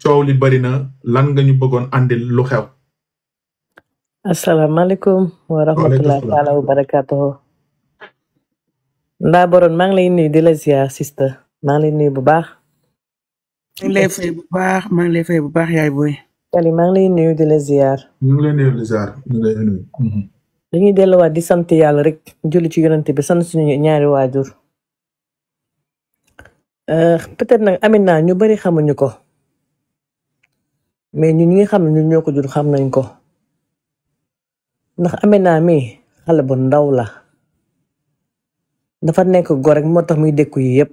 coow li bari na lan nga ñu bëggoon andil lu xew. Assalamualaikum warahmatullahi Waalaikumsalam. taala wabarakatuh. Ndaa boron maa ngi lay nuyu di la ziar sister maa ngi lay nuyu bu baax. maa ngi lay fay bu baax maa ngi lay fay bu baax yaay booy. Kali maa ngi lay nuyu di la ziar. ñu ngi lay nuyu Lizar ñu ngi lay nuyu. dañuy delluwaat di sant yàlla rek julli ci yonent bi sant suñu ñaari waajur. Peut-être nag Amina ñu bari xamuñu ko mais ñun ñi nga xam ne ñun ñoo ko jur xam nañ ko ndax Amina mi xale bu ndaw la dafa nekk góor rek moo tax muy dékku yi yëpp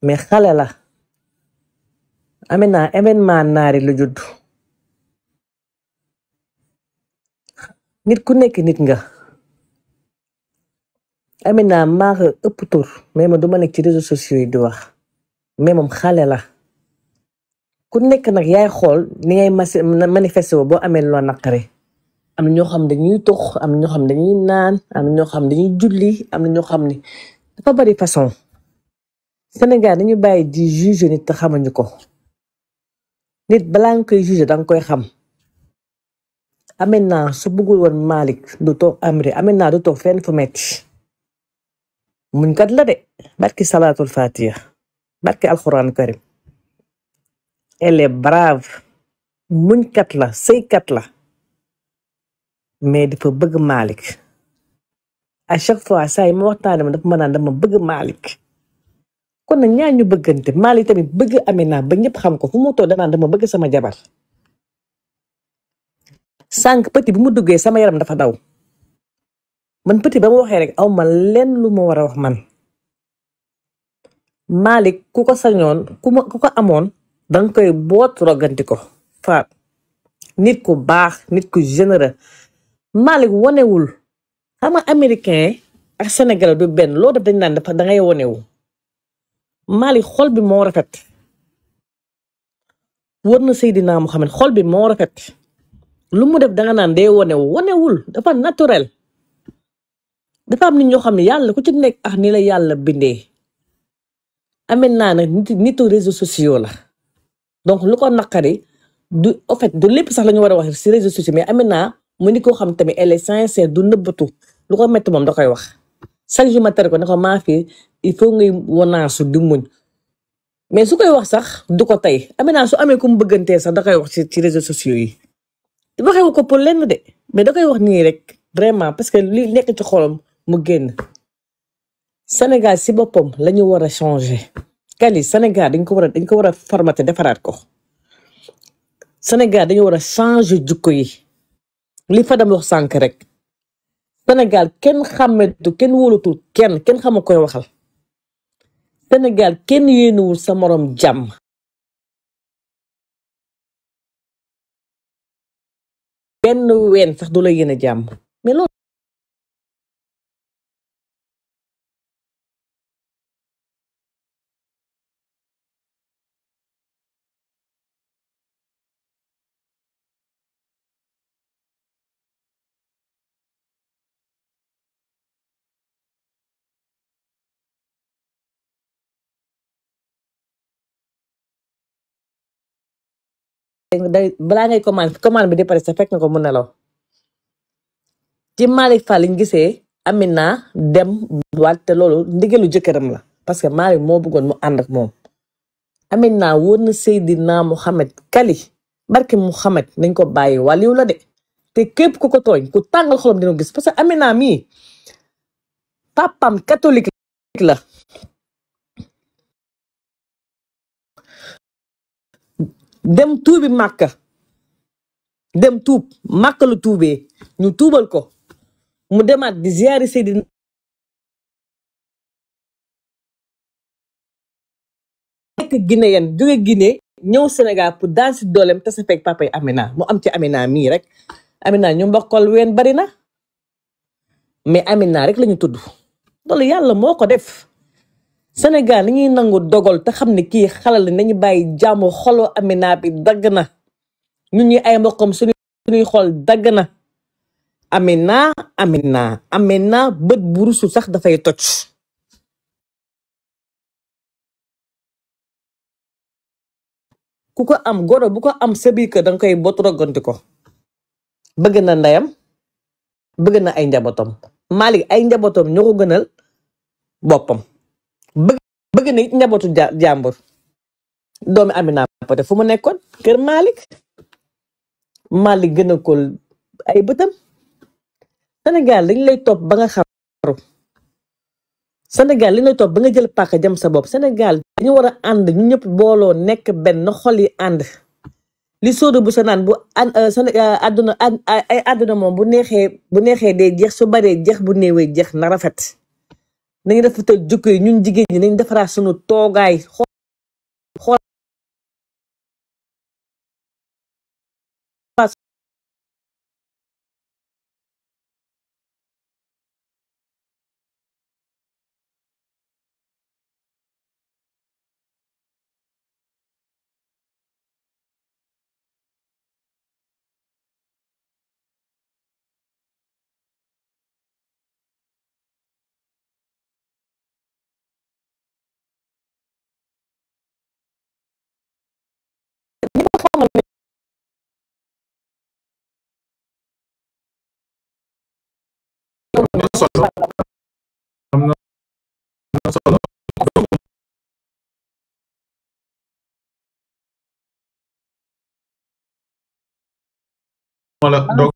mais xale la Amina événement naari lu judd nit ku nekk nit nga Amina maa ko ëpp tur mais ma duma nekk ci réseaux sociaux yi di wax mais moom xale la ku nekk nag yaay xool ni ngay manifesté boo amee loo naqare am na ñoo xam dañuy tux am na ñoo xam dañuy naan am na ñoo xam dañuy julli am na ñoo xam ni dafa bari façon Sénégal dañu bàyyi di juger nit te xamuñu ko nit balaa nga koy juger danga koy xam Amina su bëggul woon Malick du toog Amina du toog fenn fu metti muñ kat la de barki salaatul fatiha barki alxuraan karim elle est brave muñ kat la sëykat la mais dafa bëgg Malick à chaque fois saa yi ma waxtaane ma dafa ma naan dama bëgg Malick kon nag ñaar ñu bëggante Malick tamit bëgg Amina ba ñëpp xam ko fu mu toog danaan dama bëgg sama jabar sànq petit bu mu duggee sama yaram dafa daw man petit ba mu waxee rek aw ma lenn lu ma war a wax man Malick ku ko sañoon ku ko amoon danga koy boot roganti ko faat nit ku baax nit ku généreux Malick wonewul xam nga américain ak sénégalais du benn loo def dañ naan dafa dangay wonewu Malick xol bi moo rafet wër na Seydina Muhammad xol bi moo rafet lu mu def danga naan day wonewul dafa naturel dafa am nit ñoo xam ne yàlla ku ci nekk ak ni la yàlla bindee Amina nag nitu réseaux sociaux la donc lu ko naqari du en fait du lépp sax la ñu war a wax ci réseaux sociaux mais Amina mu ni koo xam tamit elle est sincère du nëbbatu lu ko métti moom da koy wax chaque jour ma tere ko ne ko maa fi il faut ngay wanaasu di muñ mais su koy wax sax du ko tey Amina su amee ku mu bëggantee sax da koy wax ci réseaux sociaux yi waxewu ko pour lenn de mais da koy wax nii rek vraiment parce que li nekk ci xolam mu génn Sénégal si boppam la ñu war a changer Kali Sénégal dañ ko war a formater defaraat ko Sénégal dañu war a changer jukko yi li fa dem wax sànk rek Sénégal kenn xàmmetu kenn wóolatul kenn xamu koy waxal Sénégal kenn yéenuwul sa morom jàmm benn ween sax du la yéene jàmm mais loolu balaa ngay commande bi di pare sa fekk nga ko mu nelaw ci Malick Fall liñ gisee Amina dem waat te loolu ndigalu jëkkëram la parce que Malick moo bëggoon mu ànd ak moom Amina wóor na Seydina Muhammad Kali barke Muhammad nañ ko bàyyi wàlliw la de te képp ku ko tooñ ku tàngal xolam dina gis parce que Amina mii papam catholique la dem tuubi Màkka dem tuub Màkka lu tuubee ñu tuubal ko mu demaat di ziyaari Seydina nekk Guinéen jóge Guinée ñëw Sénégal pour daan si dooleem te sa fekk papay Amina mu am ci Amina mii rek Amina ñu mbokkal ween bari na mais Amina rek lañu tudd loolu yàlla moo ko def Sénégal ni ñuy nangu dogal te xam ne kii xalal nañu bàyyi jàmm xoloo Amina bi dagg na ñun ñi ay mbokkam suñuy xol dagg na Amina bët bu rusu sax dafay toj ku ko am goro bu ko am sa biir kër danga koy bot roganti ko bëgg na ndeyam bëgg na ay njabootam Malick ay njabootam ñoo ko gënal boppam bëgg na it njabootu jàmbur doomi Amina Poté fu mu nekkoon kër Malick gën a ko ay bëtam Sénégal dañ lay topp ba nga xaru Sénégal li lay topp ba nga jël pàkk jëm sa bopp Sénégal dañu war a ànd ñu ñëpp booloo nekk benn xol yi ànd li sóodu bu sa naan bu àdduna ay àdduna moom bu neexee day jeex su baree jeex bu néewee jeex na rafet nañu rafetal jukko yi ñun jigéen ñi nañ defaraat sunu toogaay xool solo am na solo wala donc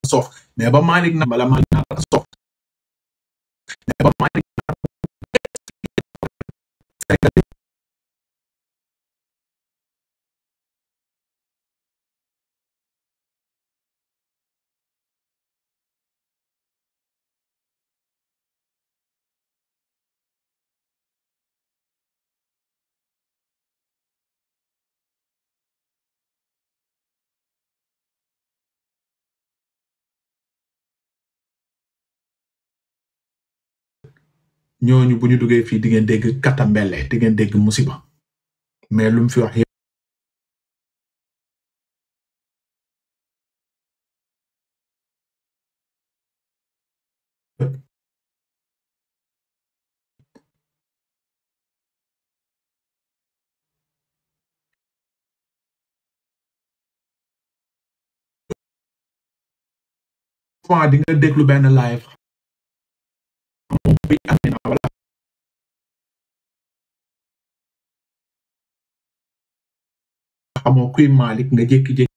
sox mais ba Malick na bala Malick na sox mais ba Malick ñooñu bu ñu duggee fii di ngeen dégg katambelle di ngeen dégg musiba mais lu mu fi wax fois di nga déglu benn live bi Amina wala xamoo kuy Malick nga jékki-jékki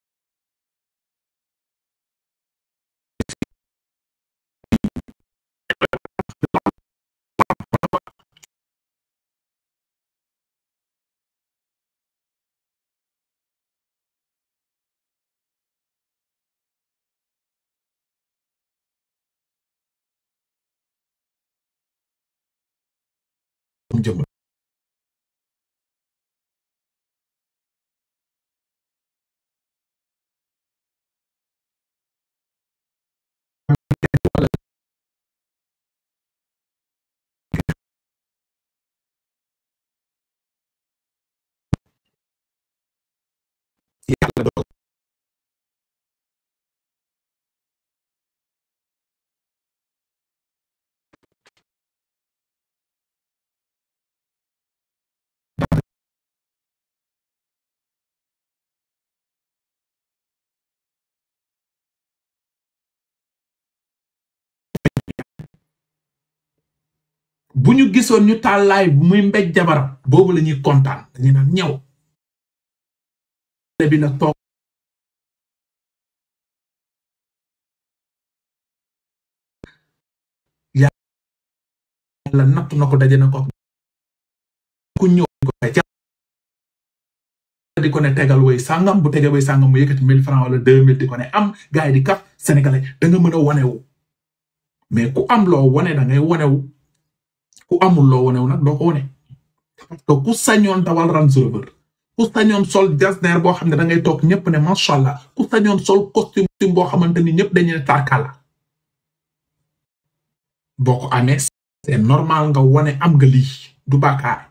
jëm yàlla dogal bu ñu gisoon ñu taal live bu muy mbéj jabaram boobu la ñuy kontaan dañuy naan ñëw bi na toog la natt na ko daje na ko ku ñëw di ko ne tegal way sangam bu tege way sangam mu yëkkati 1000 francs wala 2000 di ko ne am gars yi di kaf sénégalais da nga mën a wanewu mais ku am loo wane da ngay wanewu ku amul loo wanewu nag doo ko wane parce que ku sañoon dawal Range Rover ku sañoon sol jasner boo xam ne da ngay toog ñëpp ne macha allah ku sañoon sol costume boo xamante ni ñëpp dañu ne tarkala boo ko amee c'est normal nga wane am nga lii du bàkkaar